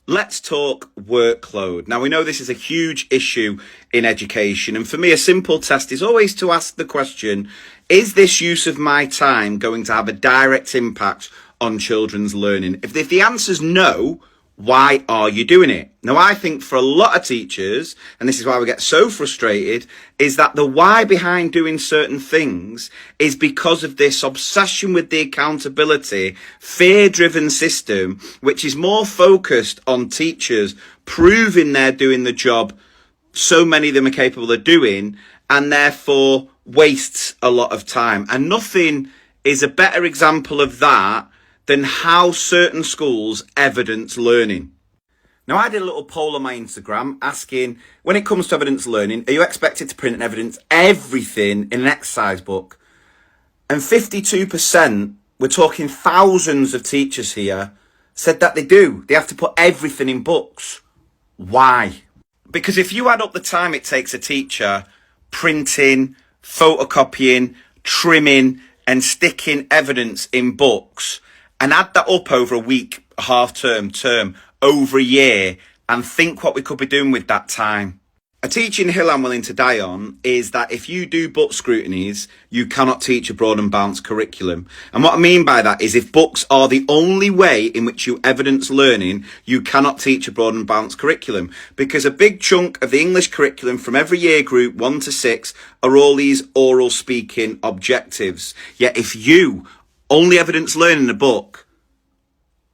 Let's talk workload. Now, we know this is a huge issue in education. And for me, a simple test is always to ask the question, is this use of my time going to have a direct impact on children's learning? If the answer is no, why are you doing it? Now, I think for a lot of teachers, and this is why we get so frustrated, is that the why behind doing certain things is because of this obsession with the accountability, fear-driven system, which is more focused on teachers proving they're doing the job so many of them are capable of doing, and therefore wastes a lot of time. And nothing is a better example of that than how certain schools evidence learning. Now, I did a little poll on my Instagram asking, when it comes to evidence learning, are you expected to print and evidence everything in an exercise book? And 52%, we're talking thousands of teachers here, said that they do. They have to put everything in books. Why? Because if you add up the time it takes a teacher printing, photocopying, trimming, and sticking evidence in books, and add that up over a week, a half term, over a year, and think what we could be doing with that time. A teaching hill I'm willing to die on is that if you do book scrutinies, you cannot teach a broad and balanced curriculum. And what I mean by that is if books are the only way in which you evidence learning, you cannot teach a broad and balanced curriculum. Because a big chunk of the English curriculum from every year group 1 to 6 are all these oral speaking objectives. Yet if you only evidence learning in a book,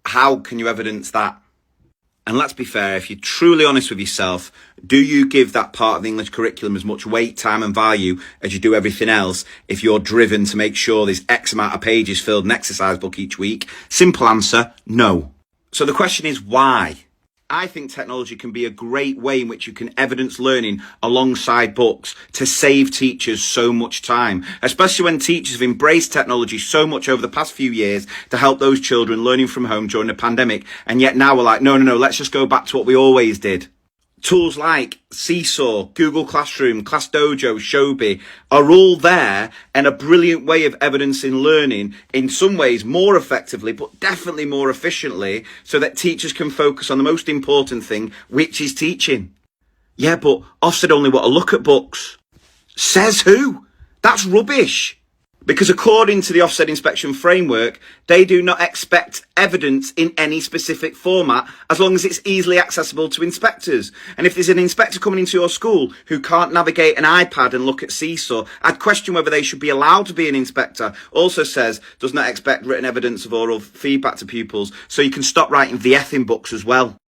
how can you evidence that? And let's be fair, if you're truly honest with yourself, do you give that part of the English curriculum as much weight, time and value as you do everything else if you're driven to make sure there's X amount of pages filled in an exercise book each week? Simple answer, no. So the question is why? I think technology can be a great way in which you can evidence learning alongside books to save teachers so much time, especially when teachers have embraced technology so much over the past few years to help those children learning from home during the pandemic. And yet now we're like, no, let's just go back to what we always did. Tools like Seesaw, Google Classroom, ClassDojo, Shobi are all there and a brilliant way of evidencing learning in some ways more effectively, but definitely more efficiently, so that teachers can focus on the most important thing, which is teaching. Yeah, but Ofsted only want to look at books. Says who? That's rubbish. Because according to the Ofsted inspection framework, they do not expect evidence in any specific format as long as it's easily accessible to inspectors. And if there's an inspector coming into your school who can't navigate an iPad and look at Seesaw, I'd question whether they should be allowed to be an inspector. Also says, does not expect written evidence of oral feedback to pupils, so you can stop writing VF in books as well.